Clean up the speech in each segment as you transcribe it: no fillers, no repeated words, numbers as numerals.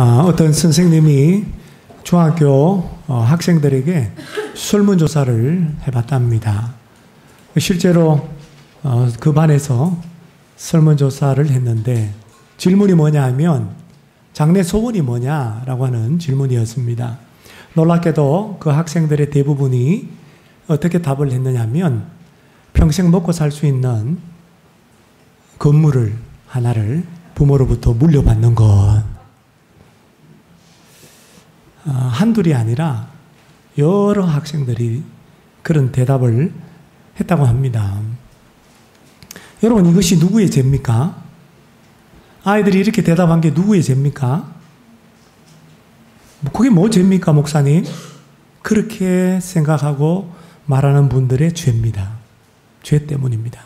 어떤 선생님이 중학교 학생들에게 설문조사를 해봤답니다. 실제로 그 반에서 설문조사를 했는데 질문이 뭐냐 하면 장래 소원이 뭐냐라고 하는 질문이었습니다. 놀랍게도 그 학생들의 대부분이 어떻게 답을 했느냐 하면 평생 먹고 살 수 있는 건물을 하나를 부모로부터 물려받는 것. 한둘이 아니라 여러 학생들이 그런 대답을 했다고 합니다. 여러분, 이것이 누구의 죄입니까? 아이들이 이렇게 대답한 게 누구의 죄입니까? 그게 뭐 죄입니까, 목사님? 그렇게 생각하고 말하는 분들의 죄입니다. 죄 때문입니다.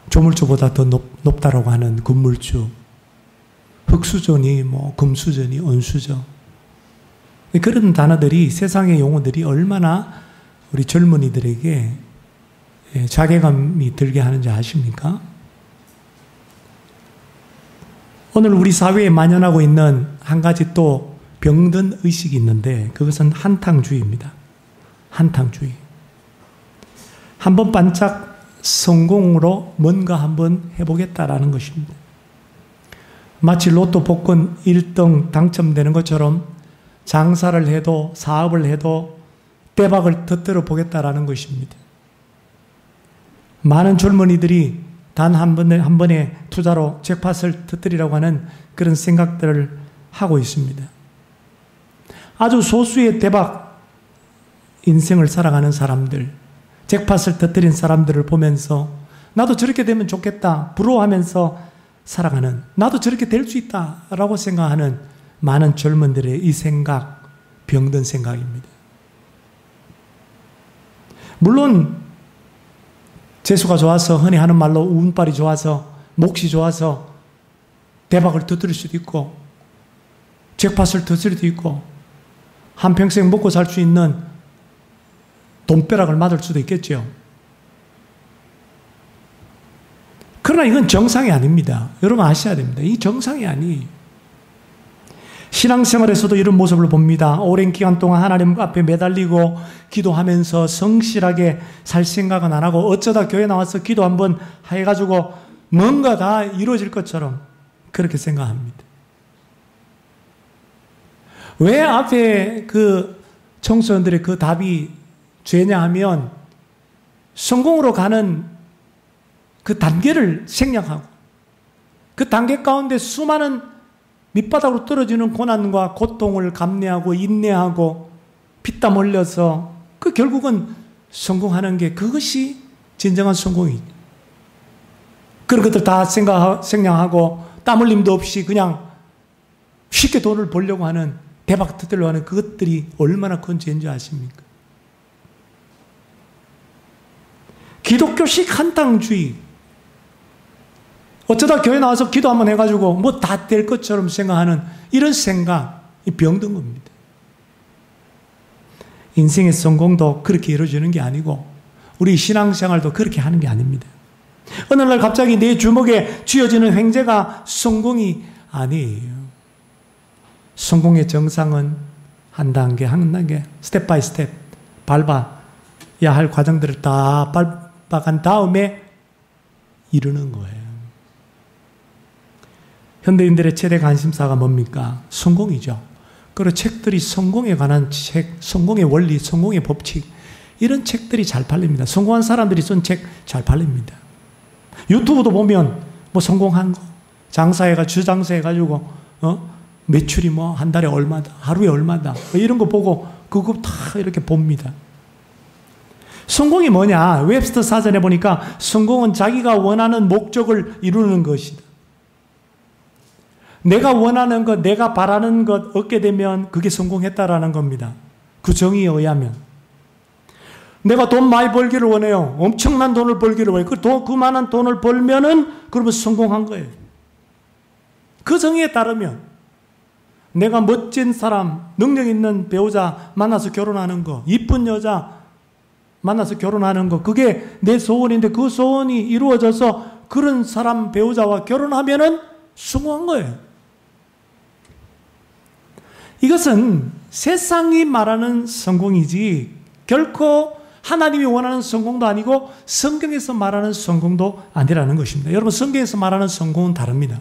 조물주보다 더 높다라고 하는 건물주, 흙수저니 금수저니 은수저, 그런 단어들이, 세상의 용어들이 얼마나 우리 젊은이들에게 자괴감이 들게 하는지 아십니까? 오늘 우리 사회에 만연하고 있는 한 가지 또 병든 의식이 있는데 그것은 한탕주의입니다. 한탕주의. 한번 반짝 성공으로 뭔가 한번 해보겠다라는 것입니다. 마치 로또 복권 1등 당첨되는 것처럼 장사를 해도 사업을 해도 대박을 터뜨려 보겠다라는 것입니다. 많은 젊은이들이 단 한 번의 투자로 잭팟을 터뜨리라고 하는 그런 생각들을 하고 있습니다. 아주 소수의 대박 인생을 살아가는 사람들, 잭팟을 터뜨린 사람들을 보면서 나도 저렇게 되면 좋겠다 부러워하면서 살아가는, 나도 저렇게 될 수 있다라고 생각하는 많은 젊은들의 이 생각, 병든 생각입니다. 물론 재수가 좋아서, 흔히 하는 말로 운빨이 좋아서, 몫이 좋아서 대박을 터뜨릴 수도 있고 잭팟을 터뜨릴 수도 있고 한평생 먹고 살 수 있는 돈벼락을 맞을 수도 있겠죠. 그러나 이건 정상이 아닙니다. 여러분 아셔야 됩니다. 이 정상이 아니에요. 신앙생활에서도 이런 모습을 봅니다. 오랜 기간 동안 하나님 앞에 매달리고 기도하면서 성실하게 살 생각은 안 하고 어쩌다 교회 나와서 기도 한번 해가지고 뭔가 다 이루어질 것처럼 그렇게 생각합니다. 왜 앞에 그 청소년들의 그 답이 죄냐 하면 성공으로 가는 그 단계를 생략하고 그 단계 가운데 수많은 밑바닥으로 떨어지는 고난과 고통을 감내하고 인내하고 피땀 흘려서 그 결국은 성공하는 게 그것이 진정한 성공이죠. 그런 것들 다 생략하고 땀 흘림도 없이 그냥 쉽게 돈을 벌려고 하는, 대박 터뜨리려고 하는 그것들이 얼마나 큰 죄인지 아십니까? 기독교식 한탕주의. 어쩌다 교회 나와서 기도 한번 해가지고 뭐 다 될 것처럼 생각하는 이런 생각이 병든 겁니다. 인생의 성공도 그렇게 이루어지는 게 아니고 우리 신앙생활도 그렇게 하는 게 아닙니다. 어느 날 갑자기 내 주먹에 쥐어지는 횡재가 성공이 아니에요. 성공의 정상은 한 단계 한 단계 스텝 바이 스텝 밟아야 할 과정들을 다 밟아간 다음에 이루는 거예요. 현대인들의 최대 관심사가 뭡니까? 성공이죠. 그리고 책들이 성공에 관한 책, 성공의 원리, 성공의 법칙, 이런 책들이 잘 팔립니다. 성공한 사람들이 쓴 책 잘 팔립니다. 유튜브도 보면 뭐 성공한 거, 주장사해가지고, 매출이 뭐 한 달에 얼마다, 하루에 얼마다, 뭐 이런 거 보고 그거 다 이렇게 봅니다. 성공이 뭐냐? 웹스터 사전에 보니까 성공은 자기가 원하는 목적을 이루는 것이다. 내가 원하는 것, 내가 바라는 것 얻게 되면 그게 성공했다라는 겁니다. 그 정의에 의하면. 내가 돈 많이 벌기를 원해요. 엄청난 돈을 벌기를 원해요. 그 많은 돈을 벌면은 그러면 성공한 거예요. 그 정의에 따르면 내가 멋진 사람, 능력 있는 배우자 만나서 결혼하는 거, 이쁜 여자 만나서 결혼하는 거, 그게 내 소원인데 그 소원이 이루어져서 그런 사람, 배우자와 결혼하면은 성공한 거예요. 이것은 세상이 말하는 성공이지 결코 하나님이 원하는 성공도 아니고 성경에서 말하는 성공도 아니라는 것입니다. 여러분, 성경에서 말하는 성공은 다릅니다.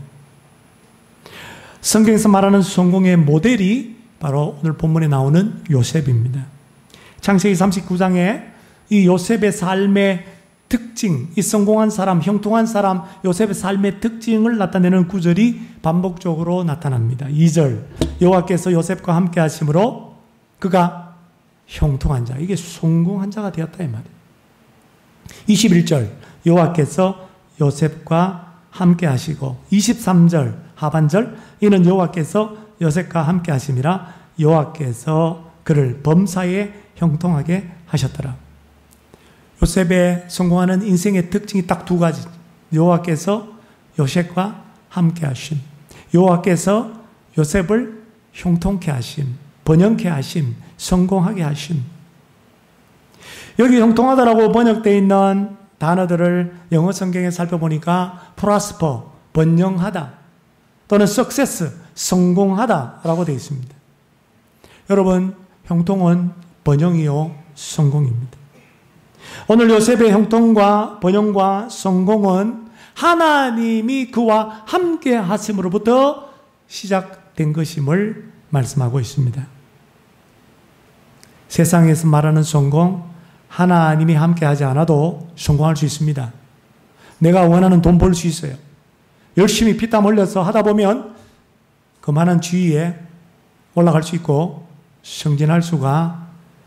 성경에서 말하는 성공의 모델이 바로 오늘 본문에 나오는 요셉입니다. 창세기 39장에 이 요셉의 삶의 특징, 이 성공한 사람, 형통한 사람, 요셉의 삶의 특징을 나타내는 구절이 반복적으로 나타납니다. 2절, 여호와께서 요셉과 함께 하심으로 그가 형통한 자, 이게 성공한 자가 되었다 이 말이에요. 21절, 여호와께서 요셉과 함께 하시고 23절 하반절, 이는 여호와께서 요셉과 함께 하심이라 여호와께서 그를 범사에 형통하게 하셨더라. 요셉의 성공하는 인생의 특징이 딱 두 가지. 여호와께서 요셉과 함께 하심, 여호와께서 요셉을 형통케 하심, 번영케 하심, 성공하게 하심. 여기 형통하다라고 번역되어 있는 단어들을 영어 성경에 살펴보니까 prosper, 번영하다, 또는 success, 성공하다라고 되어 있습니다. 여러분, 형통은 번영이요 성공입니다. 오늘 요셉의 형통과 번영과 성공은 하나님이 그와 함께 하심으로부터 시작된 것임을 말씀하고 있습니다. 세상에서 말하는 성공, 하나님이 함께 하지 않아도 성공할 수 있습니다. 내가 원하는 돈 벌 수 있어요. 열심히 피땀 흘려서 하다 보면 그만한 지위에 올라갈 수 있고 승진할 수가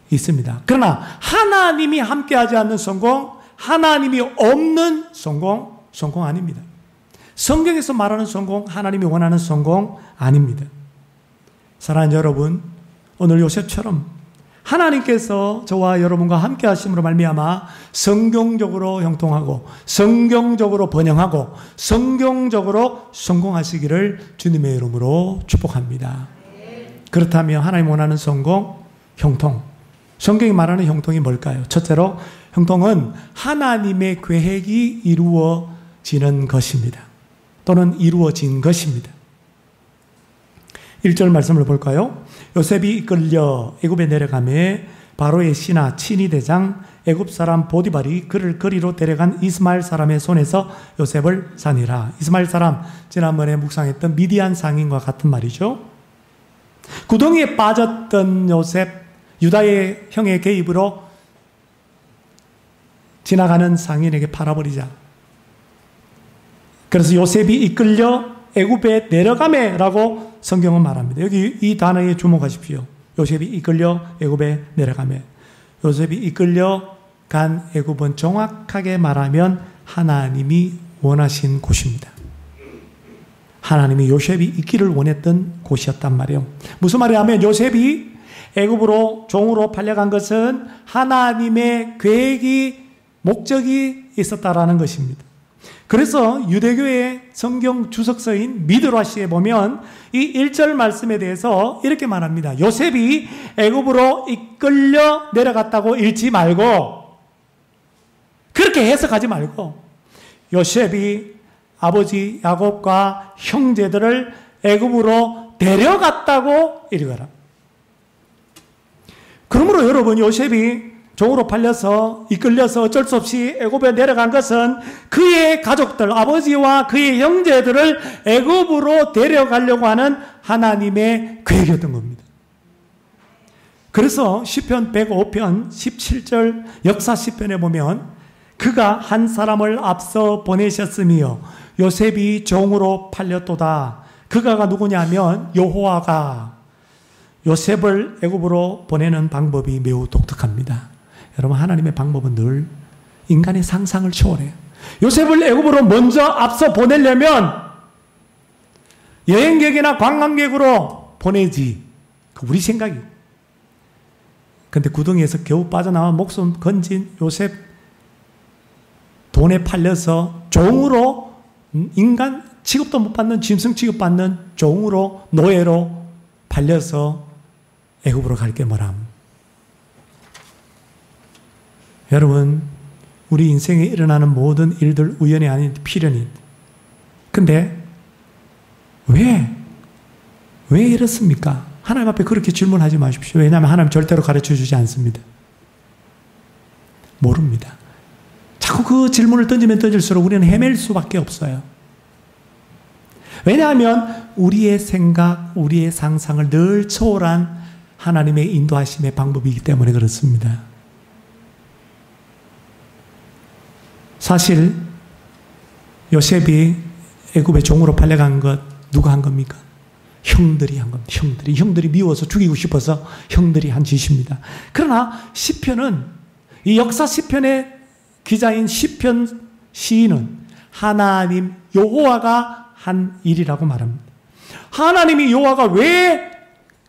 있습니다. 그러나 하나님이 함께하지 않는 성공, 하나님이 없는 성공, 성공 아닙니다. 성경에서 말하는 성공, 하나님이 원하는 성공 아닙니다. 사랑하는 여러분, 오늘 요셉처럼 하나님께서 저와 여러분과 함께 하심으로 말미암아 성경적으로 형통하고 성경적으로 번영하고 성경적으로 성공하시기를 주님의 이름으로 축복합니다. 그렇다면 하나님 원하는 성공, 형통, 성경이 말하는 형통이 뭘까요? 첫째로 형통은 하나님의 계획이 이루어지는 것입니다. 또는 이루어진 것입니다. 1절 말씀을 볼까요? 요셉이 이끌려 애굽에 내려가매 바로의 신하 친위 대장 애굽 사람 보디발이 그를 거리로 데려간 이스마엘 사람의 손에서 요셉을 사니라. 이스마엘 사람, 지난번에 묵상했던 미디안 상인과 같은 말이죠. 구덩이에 빠졌던 요셉, 유다의 형의 개입으로 지나가는 상인에게 팔아버리자. 그래서 요셉이 이끌려 애굽에 내려가매라고 성경은 말합니다. 여기 이 단어에 주목하십시오. 요셉이 이끌려 애굽에 내려가매. 요셉이 이끌려 간 애굽은 정확하게 말하면 하나님이 원하신 곳입니다. 하나님이 요셉이 있기를 원했던 곳이었단 말이에요. 무슨 말이냐면 요셉이 애굽으로 종으로 팔려간 것은 하나님의 계획이, 목적이 있었다라는 것입니다. 그래서 유대교의 성경 주석서인 미드라시에 보면 이 1절 말씀에 대해서 이렇게 말합니다. 요셉이 애굽으로 이끌려 내려갔다고 읽지 말고, 그렇게 해석하지 말고, 요셉이 아버지 야곱과 형제들을 애굽으로 데려갔다고 읽어라. 그러므로 여러분, 요셉이 종으로 팔려서 이끌려서 어쩔 수 없이 애굽에 내려간 것은 그의 가족들, 아버지와 그의 형제들을 애굽으로 데려가려고 하는 하나님의 계획이었던 겁니다. 그래서 시편 105편 17절 역사 시편에 보면 그가 한 사람을 앞서 보내셨으며 요셉이 종으로 팔렸도다. 그가가 누구냐면 여호와가 요셉을 애굽으로 보내는 방법이 매우 독특합니다. 여러분, 하나님의 방법은 늘 인간의 상상을 초월해요. 요셉을 애굽으로 먼저 앞서 보내려면 여행객이나 관광객으로 보내지. 그 우리 생각이. 근데 구덩이에서 겨우 빠져나와 목숨 건진 요셉, 돈에 팔려서 종으로, 인간 취급도 못 받는, 짐승 취급받는 종으로, 노예로 팔려서 애굽으로 갈 게 뭐람. 여러분, 우리 인생에 일어나는 모든 일들 우연이 아닌 필연이. 근데 왜 이렇습니까? 하나님 앞에 그렇게 질문하지 마십시오. 왜냐하면 하나님 절대로 가르쳐 주지 않습니다. 모릅니다. 자꾸 그 질문을 던지면 던질수록 우리는 헤맬 수밖에 없어요. 왜냐하면 우리의 생각, 우리의 상상을 늘 초월한 하나님의 인도하심의 방법이기 때문에 그렇습니다. 사실 요셉이 애굽의 종으로 팔려간 것 누가 한 겁니까? 형들이 한 겁니다. 형들이 미워서 죽이고 싶어서 형들이 한 짓입니다. 그러나 시편은, 이 역사 시편의 기자인 시편 시인은 하나님 여호와가 한 일이라고 말합니다. 하나님이 여호와가 왜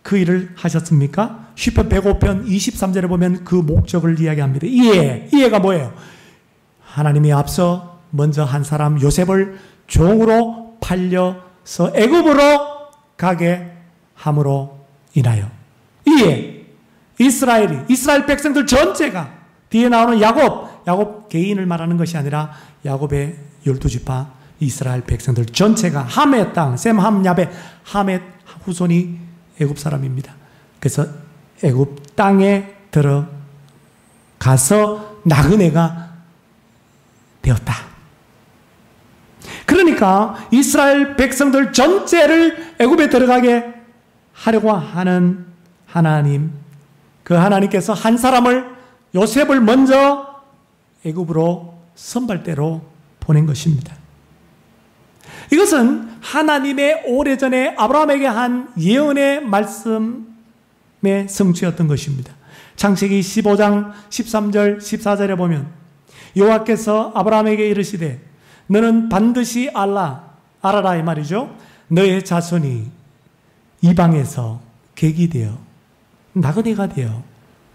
그 일을 하셨습니까? 시편 105편 23절에 보면 그 목적을 이야기합니다. 이해가 뭐예요? 하나님이 앞서 먼저 한 사람 요셉을 종으로 팔려서 애굽으로 가게 함으로 인하여, 이스라엘 백성들 전체가, 뒤에 나오는 야곱 개인을 말하는 것이 아니라 야곱의 12지파 이스라엘 백성들 전체가, 함의 땅, 셈, 함, 야벳, 함의 후손이 애굽 사람입니다. 그래서 애굽 땅에 들어가서 나그네가 되었다. 그러니까 이스라엘 백성들 전체를 애굽에 들어가게 하려고 하는 하나님, 그 하나님께서 한 사람을, 요셉을 먼저 애굽으로 선발대로 보낸 것입니다. 이것은 하나님의 오래전에 아브라함에게 한 예언의 말씀의 성취였던 것입니다. 창세기 15장 13절 14절에 보면 여호와께서 아브라함에게 이르시되 너는 반드시 알아라 이 말이죠. 너의 자손이 이방에서 객이 되어 나그네가 되어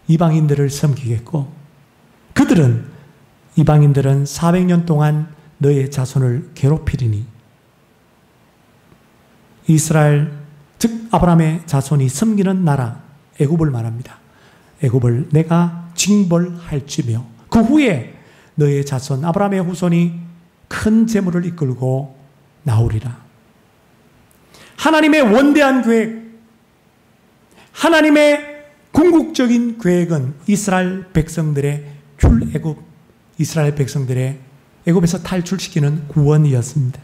이방인들을 섬기겠고 이방인들은 400년 동안 너의 자손을 괴롭히리니, 이스라엘, 즉 아브라함의 자손이 섬기는 나라 애굽을 말합니다. 애굽을 내가 징벌할지며 그 후에 너의 자손 아브라함의 후손이 큰 재물을 이끌고 나오리라. 하나님의 원대한 계획, 하나님의 궁극적인 계획은 이스라엘 백성들의 출애굽, 이스라엘 백성들의 애굽에서 탈출시키는 구원이었습니다.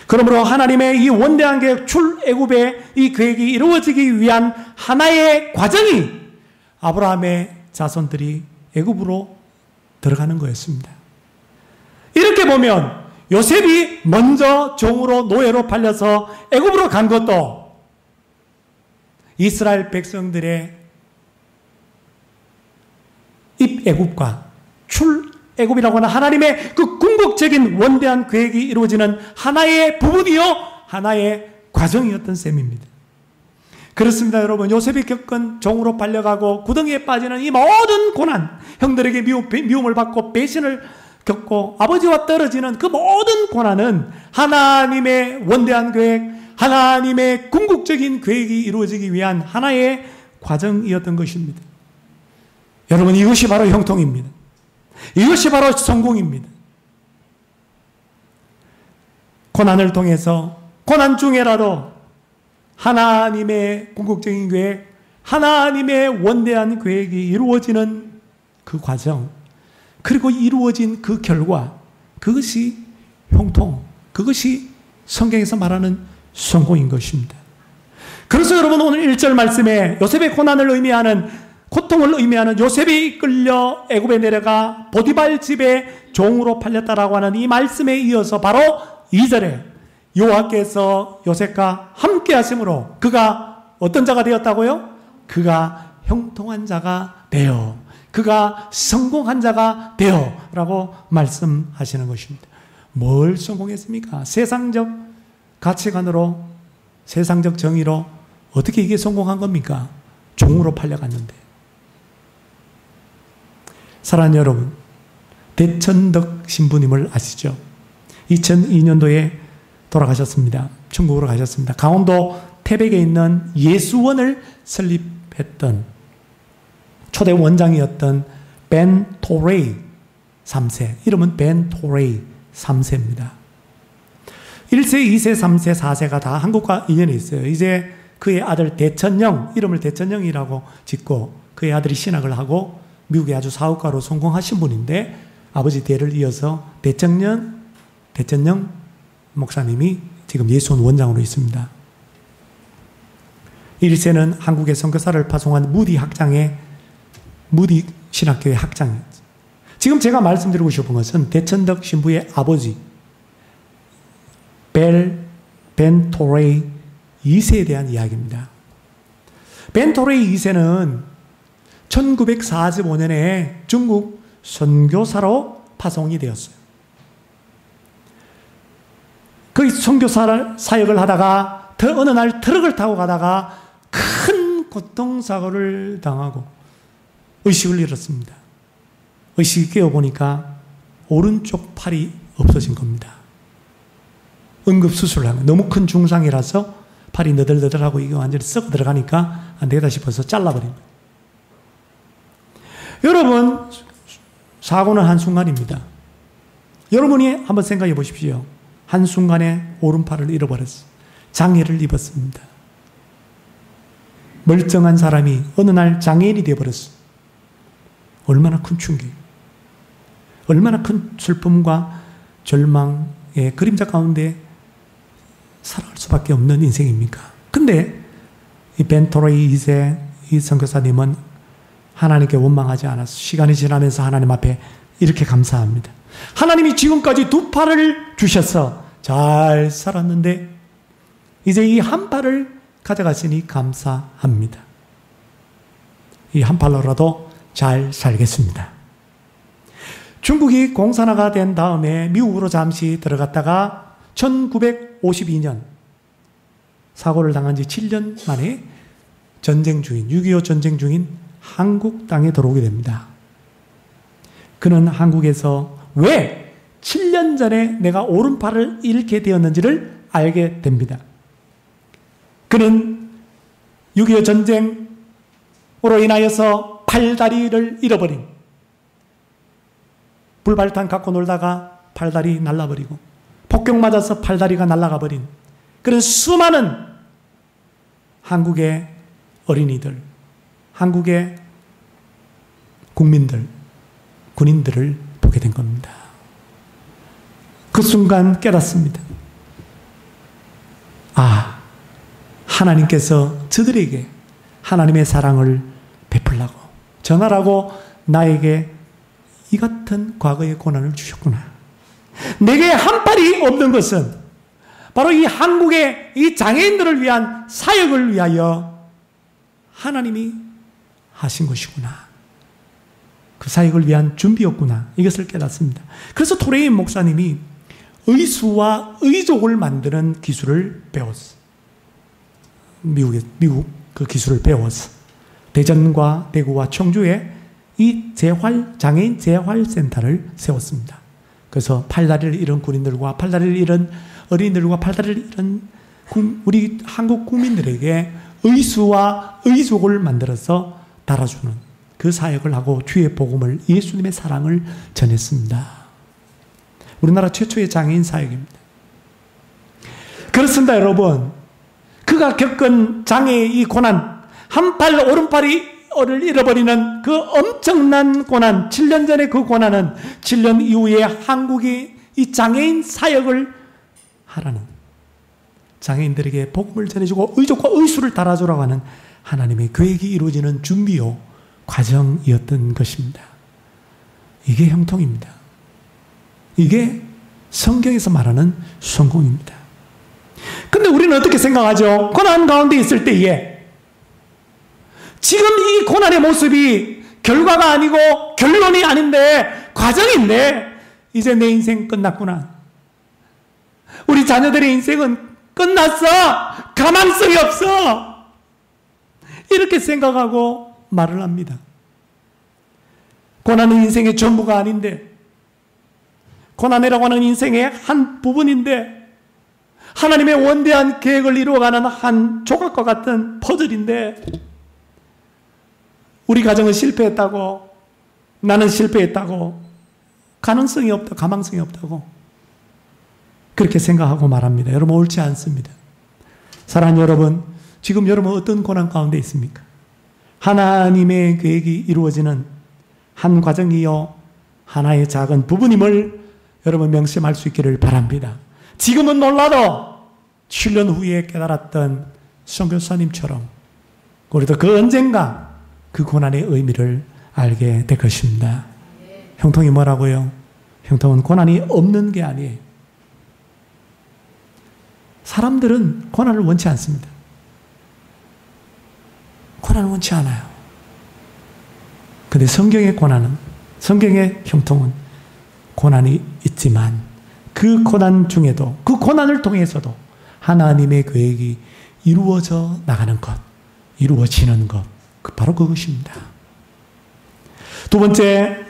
그러므로 하나님의 이 원대한 계획, 출애굽의 이 계획이 이루어지기 위한 하나의 과정이 아브라함의 자손들이 애굽으로 들어가는 거였습니다. 이렇게 보면 요셉이 먼저 종으로 노예로 팔려서 애굽으로 간 것도 이스라엘 백성들의 입애굽과 출애굽이라고 하는 하나님의 그 궁극적인 원대한 계획이 이루어지는 하나의 부분이요, 하나의 과정이었던 셈입니다. 그렇습니다, 여러분. 요셉이 겪은 종으로 팔려가고 구덩이에 빠지는 이 모든 고난, 형들에게 미움을 받고 배신을 겪고 아버지와 떨어지는 그 모든 고난은 하나님의 원대한 계획, 하나님의 궁극적인 계획이 이루어지기 위한 하나의 과정이었던 것입니다. 여러분, 이것이 바로 형통입니다. 이것이 바로 성공입니다. 고난을 통해서, 고난 중에라도 하나님의 궁극적인 계획, 하나님의 원대한 계획이 이루어지는 그 과정, 그리고 이루어진 그 결과, 그것이 형통, 그것이 성경에서 말하는 성공인 것입니다. 그래서 여러분, 오늘 1절 말씀에 요셉의 고난을 의미하는, 고통을 의미하는 요셉이 이끌려 애굽에 내려가 보디발 집에 종으로 팔렸다라고 하는 이 말씀에 이어서 바로 2절에 여호와께서 요셉과 함께 하심으로 그가 어떤 자가 되었다고요? 그가 형통한 자가 되어, 그가 성공한 자가 되어 라고 말씀하시는 것입니다. 뭘 성공했습니까? 세상적 가치관으로, 세상적 정의로 어떻게 이게 성공한 겁니까? 종으로 팔려갔는데. 사랑하는 여러분, 대천덕 신부님을 아시죠? 2002년도에 돌아가셨습니다. 천국으로 가셨습니다. 강원도 태백에 있는 예수원을 설립했던 초대 원장이었던 벤 토레이 3세, 이름은 벤 토레이 3세입니다. 1세, 2세, 3세, 4세가 다 한국과 인연이 있어요. 이제 그의 아들 대천령, 이름을 대천령이라고 짓고 그의 아들이 신학을 하고 미국의 아주 사업가로 성공하신 분인데 아버지 대를 이어서 대천령 목사님이 지금 예수원 원장으로 있습니다. 1세는 한국의 선교사를 파송한 무디 학장의 무디 신학교의 학장이었죠. 지금 제가 말씀드리고 싶은 것은 대천덕 신부의 아버지 벤 토레이 2세에 대한 이야기입니다. 벤 토레이 2세는 1945년에 중국 선교사로 파송이 되었어요. 그 선교사 사역을 하다가 어느 날 트럭을 타고 가다가 큰 교통사고를 당하고 의식을 잃었습니다. 의식이 깨어보니까 오른쪽 팔이 없어진 겁니다. 응급수술을 하면 너무 큰 중상이라서 팔이 너덜너덜하고 이게 완전히 썩어 들어가니까 안 되겠다 싶어서 잘라버립니다. 여러분, 사고는 한순간입니다. 여러분이 한번 생각해 보십시오. 한순간에 오른팔을 잃어버렸어. 장애를 입었습니다. 멀쩡한 사람이 어느 날 장애인이 되어버렸어. 얼마나 큰 충격, 얼마나 큰 슬픔과 절망의 그림자 가운데 살아갈 수밖에 없는 인생입니까? 근데 이 벤토레이 2세 이 선교사님은 하나님께 원망하지 않았어. 시간이 지나면서 하나님 앞에 이렇게 감사합니다. 하나님이 지금까지 두 팔을 주셔서 잘 살았는데 이제 이 한 팔을 가져가시니 감사합니다. 이 한 팔로라도 잘 살겠습니다. 중국이 공산화가 된 다음에 미국으로 잠시 들어갔다가 1952년 사고를 당한 지 7년 만에 전쟁 중인 6.25 전쟁 중인 한국 땅에 들어오게 됩니다. 그는 한국에서 왜 7년 전에 내가 오른팔을 잃게 되었는지를 알게 됩니다. 그는 6.25 전쟁으로 인하여서 팔다리를 잃어버린, 불발탄 갖고 놀다가 팔다리 날라버리고 폭격 맞아서 팔다리가 날아가 버린 그런 수많은 한국의 어린이들, 한국의 국민들, 군인들을 보게 된 겁니다. 그 순간 깨닫습니다. 아, 하나님께서 저들에게 하나님의 사랑을 베풀라고, 전하라고 나에게 이 같은 과거의 고난을 주셨구나. 내게 한 팔이 없는 것은 바로 이 한국의 이 장애인들을 위한 사역을 위하여 하나님이 하신 것이구나. 그 사역을 위한 준비였구나. 이것을 깨닫습니다. 그래서 토레이 목사님이 의수와 의족을 만드는 기술을 배웠어. 미국 그 기술을 배워서 대전과 대구와 청주에 이 장애인 재활센터를 세웠습니다. 그래서 팔다리를 잃은 군인들과 팔다리를 잃은 어린이들과 팔다리를 잃은 우리 한국 국민들에게 의수와 의족을 만들어서 달아주는 그 사역을 하고 주의 복음을, 예수님의 사랑을 전했습니다. 우리나라 최초의 장애인 사역입니다. 그렇습니다, 여러분. 그가 겪은 장애의 이 고난, 한 팔, 오른팔이 잃어버리는 그 엄청난 고난, 7년 전의 그 고난은 7년 이후에 한국이 이 장애인 사역을 하라는, 장애인들에게 복음을 전해주고 의족과 의수를 달아주라고 하는 하나님의 계획이 이루어지는 준비요 과정이었던 것입니다. 이게 형통입니다. 이게 성경에서 말하는 성공입니다. 근데 우리는 어떻게 생각하죠? 고난 가운데 있을 때에 지금 이 고난의 모습이 결과가 아니고 결론이 아닌데 과정인데 이제 내 인생 끝났구나. 우리 자녀들의 인생은 끝났어. 가망성이 없어. 이렇게 생각하고 말을 합니다. 고난은 인생의 전부가 아닌데, 고난이라고 하는 인생의 한 부분인데, 하나님의 원대한 계획을 이루어가는 한 조각과 같은 퍼즐인데, 우리 가정은 실패했다고, 나는 실패했다고, 가능성이 없다, 가망성이 없다고 그렇게 생각하고 말합니다. 여러분, 옳지 않습니다. 사랑하는 여러분, 지금 여러분 어떤 고난 가운데 있습니까? 하나님의 계획이 이루어지는 한 과정이요, 하나의 작은 부분임을 여러분 명심할 수 있기를 바랍니다. 지금은 몰라도 7년 후에 깨달았던 선교사님처럼 우리도 그 언젠가 그 고난의 의미를 알게 될 것입니다. 형통이 뭐라고요? 형통은 고난이 없는 게 아니에요. 사람들은 고난을 원치 않습니다. 고난을 원치 않아요. 근데 성경의 고난은, 성경의 형통은 고난이 있지만 그 고난 중에도, 그 고난을 통해서도 하나님의 계획이 이루어져 나가는 것, 이루어지는 것, 바로 그것입니다. 두 번째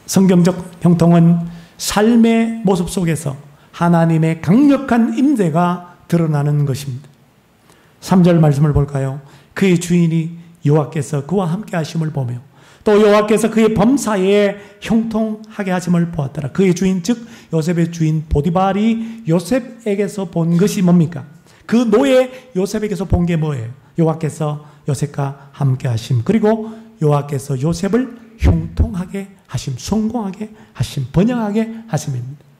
성경적 형통은 삶의 모습 속에서 하나님의 강력한 임재가 드러나는 것입니다. 3절 말씀을 볼까요? 그의 주인이 여호와께서 그와 함께 하심을 보며 또 여호와께서 그의 범사에 형통하게 하심을 보았더라. 그의 주인 즉 요셉의 주인 보디발이 요셉에게서 본 것이 뭡니까? 그 노예 요셉에게서 본 게 뭐예요? 여호와께서 요셉과 함께 하심, 그리고 여호와께서 요셉을 형통하게 하심, 성공하게 하심, 번영하게 하심입니다.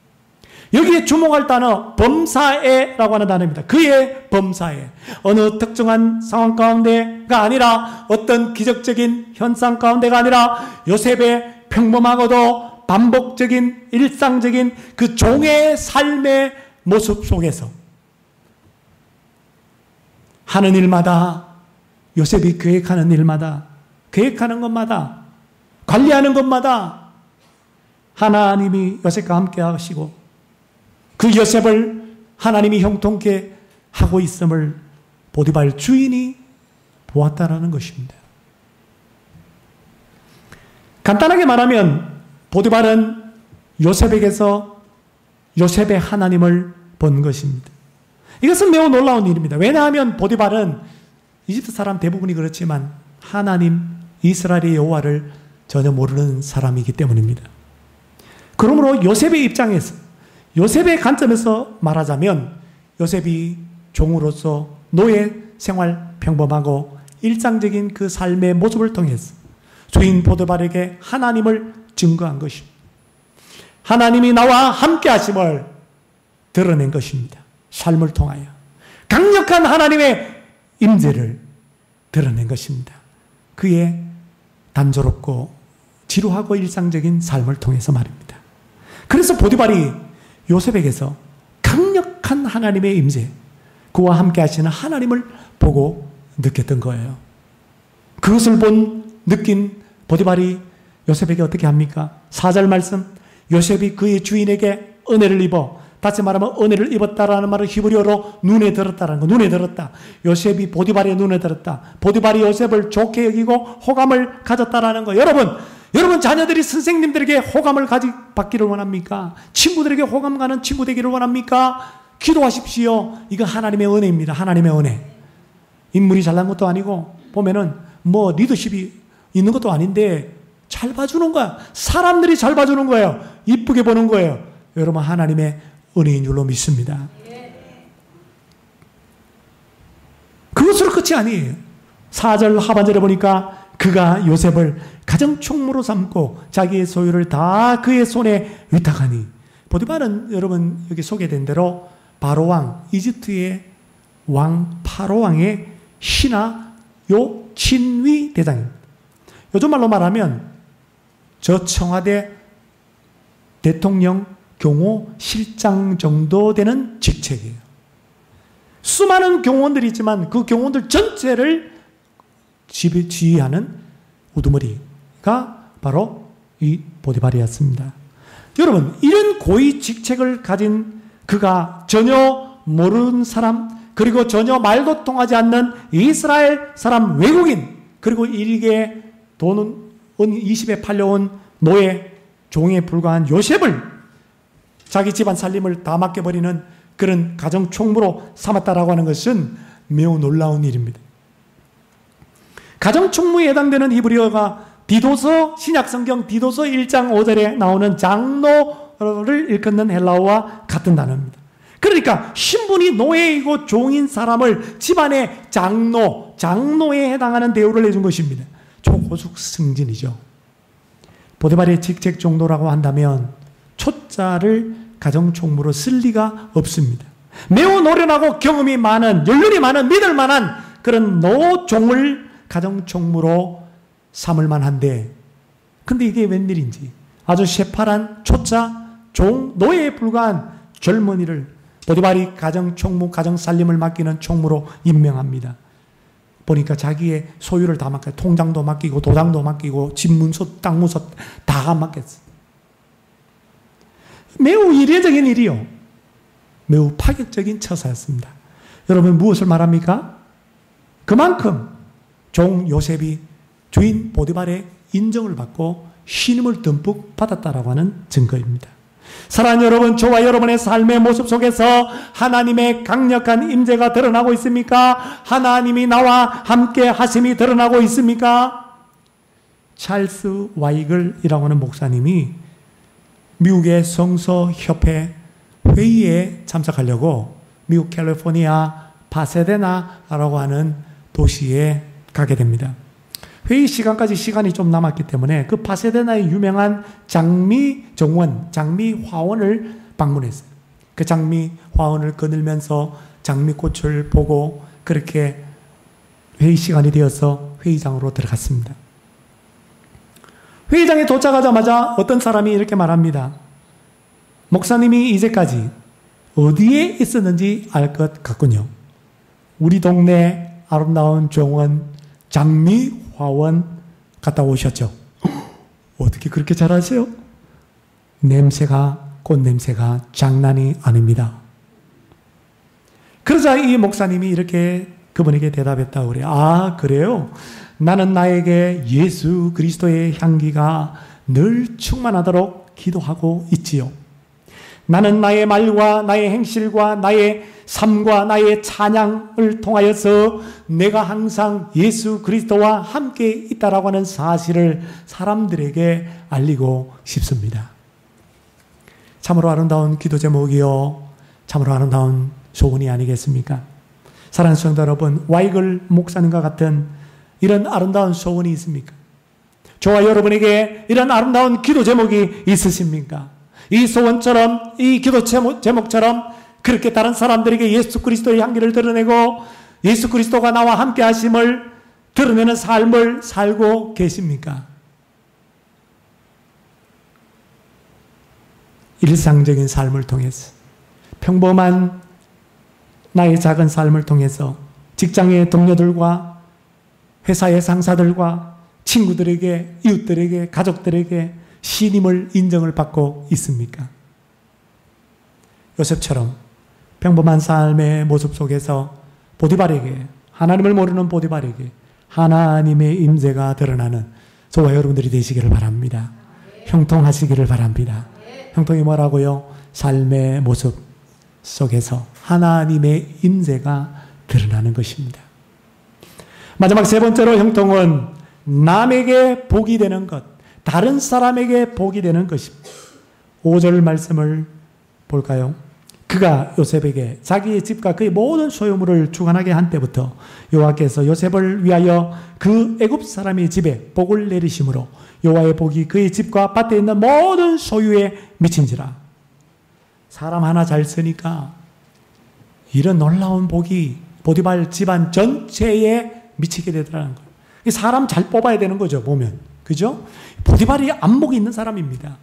여기에 주목할 단어 범사에라고 하는 단어입니다. 그의 범사에, 어느 특정한 상황 가운데가 아니라 어떤 기적적인 현상 가운데가 아니라 요셉의 평범하고도 반복적인 일상적인 그 종의 삶의 모습 속에서 하는 일마다, 요셉이 계획하는 일마다, 계획하는 것마다, 관리하는 것마다 하나님이 요셉과 함께 하시고 그 요셉을 하나님이 형통케 하고 있음을 보디발 주인이 보았다라는 것입니다. 간단하게 말하면 보디발은 요셉에게서 요셉의 하나님을 본 것입니다. 이것은 매우 놀라운 일입니다. 왜냐하면 보디발은 이집트 사람 대부분이 그렇지만 하나님 이스라엘의 여호와를 전혀 모르는 사람이기 때문입니다. 그러므로 요셉의 입장에서, 요셉의 관점에서 말하자면 요셉이 종으로서 노예 생활 평범하고 일상적인 그 삶의 모습을 통해서 주인 보디발에게 하나님을 증거한 것입니다. 하나님이 나와 함께 하심을 드러낸 것입니다. 삶을 통하여 강력한 하나님의 임재를 드러낸 것입니다. 그의 단조롭고 지루하고 일상적인 삶을 통해서 말입니다. 그래서 보디발이 요셉에게서 강력한 하나님의 임재, 그와 함께 하시는 하나님을 보고 느꼈던 거예요. 그것을 느낀 보디발이 요셉에게 어떻게 합니까? 4절 말씀, 요셉이 그의 주인에게 은혜를 입어, 다시 말하면 은혜를 입었다라는 말은 히브리어로 눈에 들었다라는 거, 눈에 들었다. 요셉이 보디발의 눈에 들었다. 보디발이 요셉을 좋게 여기고 호감을 가졌다라는 거. 여러분 자녀들이 선생님들에게 호감을 받기를 원합니까? 친구들에게 호감 가는 친구 되기를 원합니까? 기도하십시오. 이거 하나님의 은혜입니다. 하나님의 은혜. 인물이 잘난 것도 아니고 보면은 뭐 리더십이 있는 것도 아닌데 잘 봐주는 거야. 사람들이 잘 봐주는 거예요. 이쁘게 보는 거예요. 여러분 하나님의 은혜인 줄로 믿습니다. 그것으로 끝이 아니에요. 4절 하반절에 보니까 그가 요셉을 가정총무로 삼고 자기의 소유를 다 그의 손에 위탁하니, 보디발은 여러분 여기 소개된 대로 바로왕, 이집트의 왕 파로왕의 신하 친위 대장입니다. 요즘 말로 말하면 저 청와대 대통령 경호 실장 정도 되는 직책이에요. 수많은 경호원들이 있지만 그 경호원들 전체를 지휘하는 우두머리가 바로 이 보디발이었습니다. 여러분, 이런 고위 직책을 가진 그가 전혀 모르는 사람, 그리고 전혀 말도 통하지 않는 이스라엘 사람 외국인, 그리고 일개 돈은 20에 팔려온 노예 종에 불과한 요셉을 자기 집안 살림을 다 맡겨버리는 그런 가정 총무로 삼았다라고 하는 것은 매우 놀라운 일입니다. 가정 총무에 해당되는 히브리어가 디도서, 신약성경 디도서 1장 5절에 나오는 장로를 일컫는 헬라어와 같은 단어입니다. 그러니까 신분이 노예이고 종인 사람을 집안의 장노에 해당하는 대우를 해준 것입니다. 초고속 승진이죠. 보디발의 직책 정도라고 한다면 초자를 가정총무로 쓸 리가 없습니다. 매우 노련하고 경험이 많은, 연륜이 많은, 믿을 만한 그런 노종을 가정총무로 삼을 만한데, 근데 이게 웬일인지 아주 새파란 초자, 종, 노예에 불과한 젊은이를 보디발이 가정총무, 가정살림을 맡기는 총무로 임명합니다. 보니까 자기의 소유를 다 맡겨요. 통장도 맡기고 도장도 맡기고 집 문서, 땅 문서 다 맡겼어요. 매우 이례적인 일이요. 매우 파격적인 처사였습니다. 여러분 무엇을 말합니까? 그만큼 종 요셉이 주인 보디발의 인정을 받고 신임을 듬뿍 받았다라고 하는 증거입니다. 사랑하는 여러분, 저와 여러분의 삶의 모습 속에서 하나님의 강력한 임재가 드러나고 있습니까? 하나님이 나와 함께 하심이 드러나고 있습니까? 찰스 와이글이라고 하는 목사님이 미국의 성서협회 회의에 참석하려고 미국 캘리포니아 파세데나라고 하는 도시에 가게 됩니다. 회의 시간까지 시간이 좀 남았기 때문에 그 파세데나의 유명한 장미정원, 장미화원을 방문했어요. 그 장미화원을 거닐면서 장미꽃을 보고 그렇게 회의 시간이 되어서 회의장으로 들어갔습니다. 회의장에 도착하자마자 어떤 사람이 이렇게 말합니다. 목사님이 이제까지 어디에 있었는지 알 것 같군요. 우리 동네 아름다운 정원 장미화원 갔다 오셨죠? 어떻게 그렇게 잘 아세요? 냄새가, 꽃냄새가 장난이 아닙니다. 그러자 이 목사님이 이렇게 그분에게 대답했다고 그래요. 아, 그래요? 나는 나에게 예수 그리스도의 향기가 늘 충만하도록 기도하고 있지요. 나는 나의 말과 나의 행실과 나의 삶과 나의 찬양을 통하여서 내가 항상 예수 그리스도와 함께 있다라고 하는 사실을 사람들에게 알리고 싶습니다. 참으로 아름다운 기도 제목이요, 참으로 아름다운 소원이 아니겠습니까? 사랑하는 성도 여러분, 와이글 목사님과 같은 이런 아름다운 소원이 있습니까? 저와 여러분에게 이런 아름다운 기도 제목이 있으십니까? 이 소원처럼, 이 기도 제목처럼 그렇게 다른 사람들에게 예수 그리스도의 향기를 드러내고 예수 그리스도가 나와 함께 하심을 드러내는 삶을 살고 계십니까? 일상적인 삶을 통해서, 평범한 나의 작은 삶을 통해서 직장의 동료들과 회사의 상사들과 친구들에게, 이웃들에게, 가족들에게 신임을 인정을 받고 있습니까? 요셉처럼 평범한 삶의 모습 속에서 보디발에게, 하나님을 모르는 보디발에게 하나님의 임재가 드러나는 저와 여러분들이 되시기를 바랍니다. 형통하시기를 바랍니다. 형통이 뭐라고요? 삶의 모습 속에서 하나님의 임재가 드러나는 것입니다. 마지막 세 번째로 형통은 남에게 복이 되는 것, 다른 사람에게 복이 되는 것입니다. 5절 말씀을 볼까요? 그가 요셉에게 자기의 집과 그의 모든 소유물을 주관하게 한 때부터 여호와께서 요셉을 위하여 그 애굽 사람의 집에 복을 내리심으로 여호와의 복이 그의 집과 밭에 있는 모든 소유에 미친지라. 사람 하나 잘 쓰니까 이런 놀라운 복이 보디발 집안 전체에 미치게 되더라는 거예요. 사람 잘 뽑아야 되는 거죠, 보면. 그죠? 보디발이 안목이 있는 사람입니다.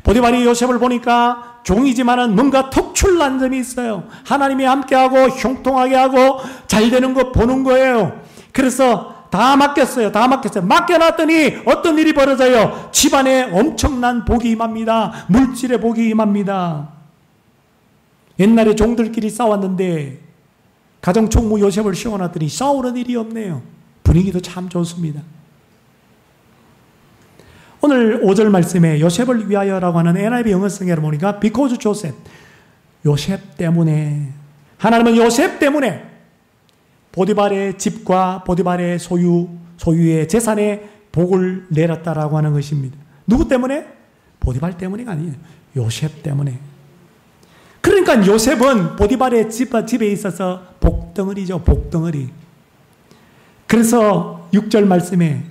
보디발이 요셉을 보니까 종이지만은 뭔가 특출난 점이 있어요. 하나님이 함께하고 형통하게 하고 잘 되는 거 보는 거예요. 그래서 다 맡겼어요. 다 맡겼어요. 맡겨놨더니 어떤 일이 벌어져요? 집안에 엄청난 복이 임합니다. 물질의 복이 임합니다. 옛날에 종들끼리 싸웠는데 가정총무 요셉을 씌워놨더니 싸우는 일이 없네요. 분위기도 참 좋습니다. 오늘 5절 말씀에 요셉을 위하여라고 하는 NIV 영어 성경을 보니까 because Joseph, 요셉 때문에, 하나님은 요셉 때문에 보디발의 집과 보디발의 소유의 재산에 복을 내렸다라고 하는 것입니다. 누구 때문에? 보디발 때문이 아니에요. 요셉 때문에. 그러니까 요셉은 보디발의 집에 있어서 복덩어리죠. 복덩어리. 그래서 6절 말씀에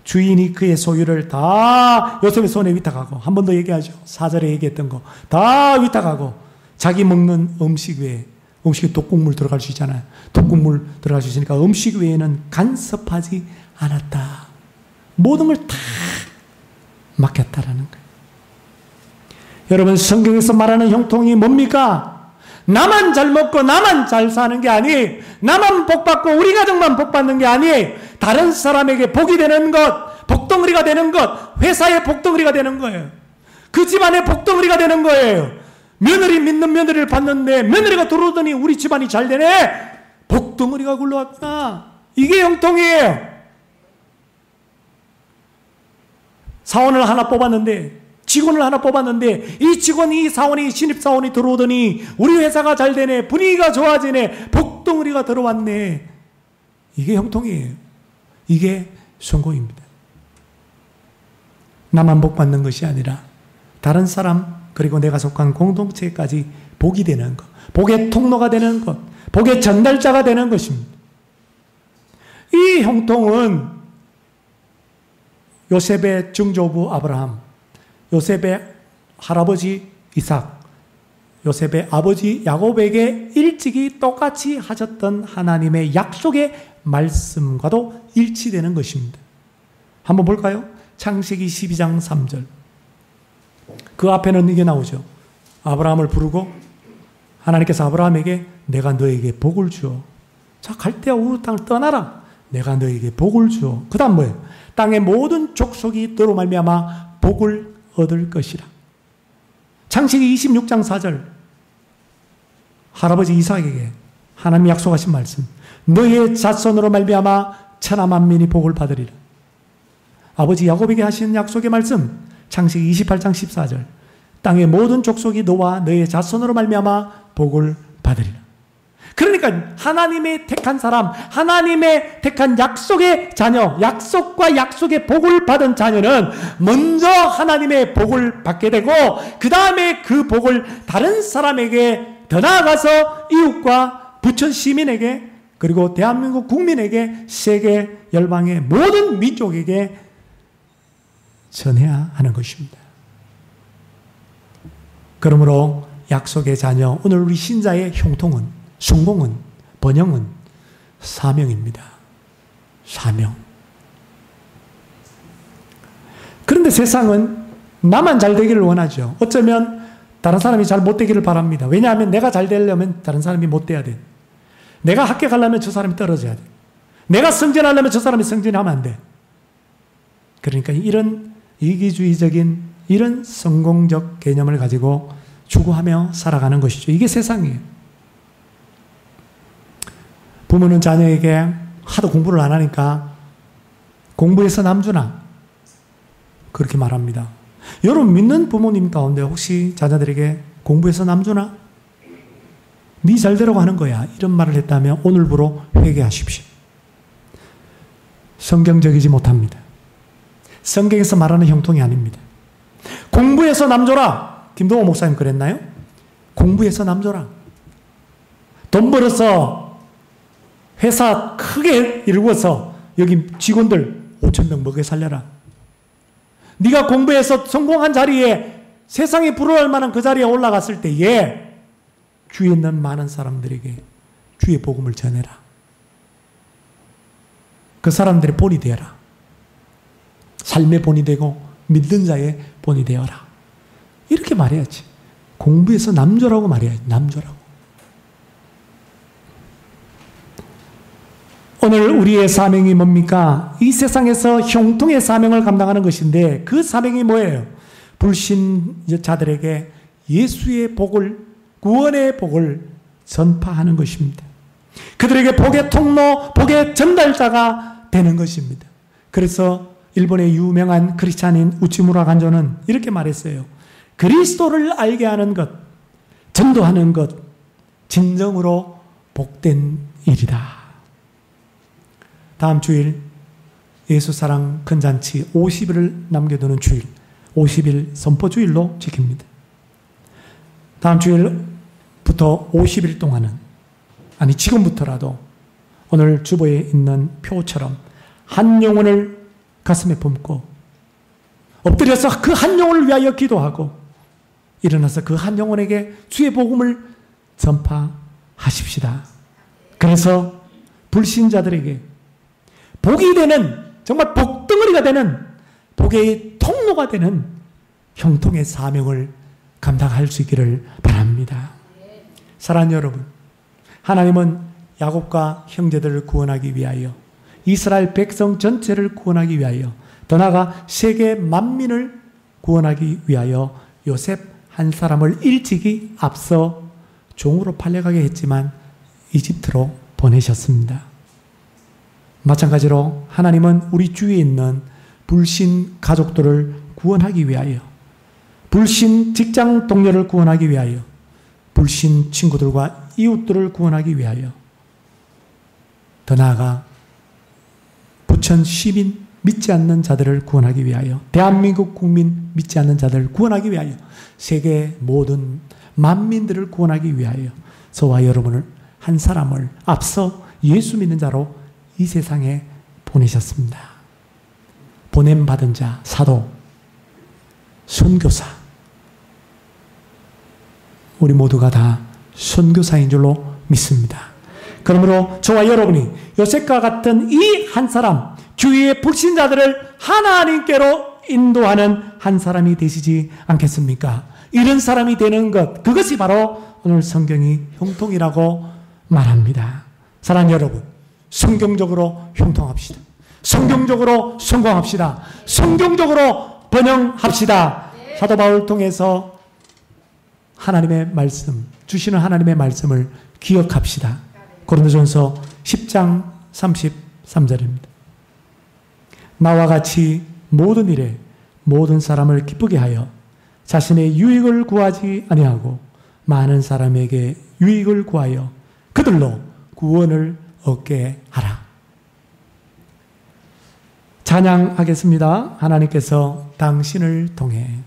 주인이 그의 소유를 다 요셉의 손에 위탁하고, 한 번 더 얘기하죠. 4절에 얘기했던 거 다 위탁하고, 자기 먹는 음식 외에, 음식에 독국물 들어갈 수 있잖아요. 독국물 들어갈 수 있으니까 음식 외에는 간섭하지 않았다. 모든 걸 다 맡겼다라는 거예요. 여러분, 성경에서 말하는 형통이 뭡니까? 나만 잘 먹고 나만 잘 사는 게 아니, 나만 복 받고 우리 가족만 복 받는 게 아니, 다른 사람에게 복이 되는 것, 복덩어리가 되는 것, 회사의 복덩어리가 되는 거예요. 그 집안의 복덩어리가 되는 거예요. 며느리 믿는 며느리를 봤는데 며느리가 들어오더니 우리 집안이 잘 되네. 복덩어리가 굴러왔구나. 이게 형통이에요. 사원을 하나 뽑았는데, 직원을 하나 뽑았는데, 이 직원이, 사원이, 신입사원이 들어오더니 우리 회사가 잘 되네, 분위기가 좋아지네, 복덩어리가 들어왔네. 이게 형통이에요. 이게 성공입니다. 나만 복 받는 것이 아니라 다른 사람, 그리고 내가 속한 공동체까지 복이 되는 것, 복의 통로가 되는 것, 복의 전달자가 되는 것입니다. 이 형통은 요셉의 증조부 아브라함, 요셉의 할아버지 이삭, 요셉의 아버지 야곱에게 일찍이 똑같이 하셨던 하나님의 약속의 말씀과도 일치되는 것입니다. 한번 볼까요? 창세기 12장 3절. 그 앞에는 이게 나오죠. 아브라함을 부르고 하나님께서 아브라함에게 내가 너에게 복을 주어. 자, 갈대아 우르 땅을 떠나라. 내가 너에게 복을 주어. 그 다음 뭐예요? 땅의 모든 족속이 너로 말미암아 복을 얻을 것이라. 창세기 26장 4절. 할아버지 이삭에게 하나님이 약속하신 말씀. 너의 자손으로 말미암아 천하 만민이 복을 받으리라. 아버지 야곱에게 하신 약속의 말씀. 창세기 28장 14절. 땅의 모든 족속이 너와 너의 자손으로 말미암아 복을 받으리라. 그러니까 하나님의 택한 사람, 하나님의 택한 약속의 자녀, 약속과 약속의 복을 받은 자녀는 먼저 하나님의 복을 받게 되고, 그 다음에 그 복을 다른 사람에게, 더 나아가서 이웃과 부천 시민에게, 그리고 대한민국 국민에게, 세계 열방의 모든 민족에게 전해야 하는 것입니다. 그러므로 약속의 자녀, 오늘 우리 신자의 형통은, 성공은, 번영은 사명입니다. 사명. 그런데 세상은 나만 잘 되기를 원하죠. 어쩌면 다른 사람이 잘 못 되기를 바랍니다. 왜냐하면 내가 잘 되려면 다른 사람이 못 돼야 돼. 내가 합격하려면 저 사람이 떨어져야 돼. 내가 승진하려면 저 사람이 승진하면 안 돼. 그러니까 이런 이기주의적인, 이런 성공적 개념을 가지고 추구하며 살아가는 것이죠. 이게 세상이에요. 부모는 자녀에게 하도 공부를 안 하니까 공부해서 남주나 그렇게 말합니다. 여러분 믿는 부모님 가운데 혹시 자녀들에게 공부해서 남주나? 네 잘되라고 하는 거야. 이런 말을 했다면 오늘부로 회개하십시오. 성경적이지 못합니다. 성경에서 말하는 형통이 아닙니다. 공부해서 남줘라. 김동호 목사님 그랬나요? 공부해서 남줘라. 돈 벌어서 회사 크게 일궈서 여기 직원들 5,000명 먹여 살려라. 네가 공부해서 성공한 자리에, 세상에 부러워할 만한 그 자리에 올라갔을 때에 주위에 있는 많은 사람들에게 주의 복음을 전해라. 그 사람들의 본이 되어라. 삶의 본이 되고 믿는 자의 본이 되어라. 이렇게 말해야지. 공부해서 남조라고 말해야지. 남조라고. 오늘 우리의 사명이 뭡니까? 이 세상에서 형통의 사명을 감당하는 것인데, 그 사명이 뭐예요? 불신자들에게 예수의 복을, 구원의 복을 전파하는 것입니다. 그들에게 복의 통로, 복의 전달자가 되는 것입니다. 그래서 일본의 유명한 크리스찬인 우치무라 간조는 이렇게 말했어요. 그리스도를 알게 하는 것, 전도하는 것, 진정으로 복된 일이다. 다음 주일 예수사랑 큰잔치 50일을 남겨두는 주일, 50일 선포주일로 지킵니다. 다음 주일 오늘부터 50일 동안은, 아니 지금부터라도 오늘 주보에 있는 표처럼 한 영혼을 가슴에 품고 엎드려서 그 한 영혼을 위하여 기도하고 일어나서 그 한 영혼에게 주의 복음을 전파하십시다. 그래서 불신자들에게 복이 되는, 정말 복덩어리가 되는, 복의 통로가 되는 형통의 사명을 감당할 수 있기를 바랍니다. 사랑하는 여러분, 하나님은 야곱과 형제들을 구원하기 위하여, 이스라엘 백성 전체를 구원하기 위하여, 더 나아가 세계 만민을 구원하기 위하여 요셉 한 사람을 일찍이 앞서 종으로 팔려가게 했지만 이집트로 보내셨습니다. 마찬가지로 하나님은 우리 주위에 있는 불신 가족들을 구원하기 위하여, 불신 직장 동료를 구원하기 위하여, 불신 친구들과 이웃들을 구원하기 위하여, 더 나아가 부천 시민 믿지 않는 자들을 구원하기 위하여, 대한민국 국민 믿지 않는 자들을 구원하기 위하여, 세계 모든 만민들을 구원하기 위하여 저와 여러분을, 한 사람을 앞서 예수 믿는 자로 이 세상에 보내셨습니다. 보냄받은 자, 사도, 선교사, 우리 모두가 다 선교사인 줄로 믿습니다. 그러므로 저와 여러분이 요셉과 같은 이 한 사람, 주위의 불신자들을 하나님께로 인도하는 한 사람이 되시지 않겠습니까? 이런 사람이 되는 것, 그것이 바로 오늘 성경이 형통이라고 말합니다. 사랑하는 여러분, 성경적으로 형통합시다. 성경적으로 성공합시다. 성경적으로 번영합시다. 사도 바울을 통해서 하나님의 말씀, 주시는 하나님의 말씀을 기억합시다. 고린도전서 10장 33절입니다. 나와 같이 모든 일에 모든 사람을 기쁘게 하여 자신의 유익을 구하지 아니하고 많은 사람에게 유익을 구하여 그들로 구원을 얻게 하라. 찬양하겠습니다. 하나님께서 당신을 통해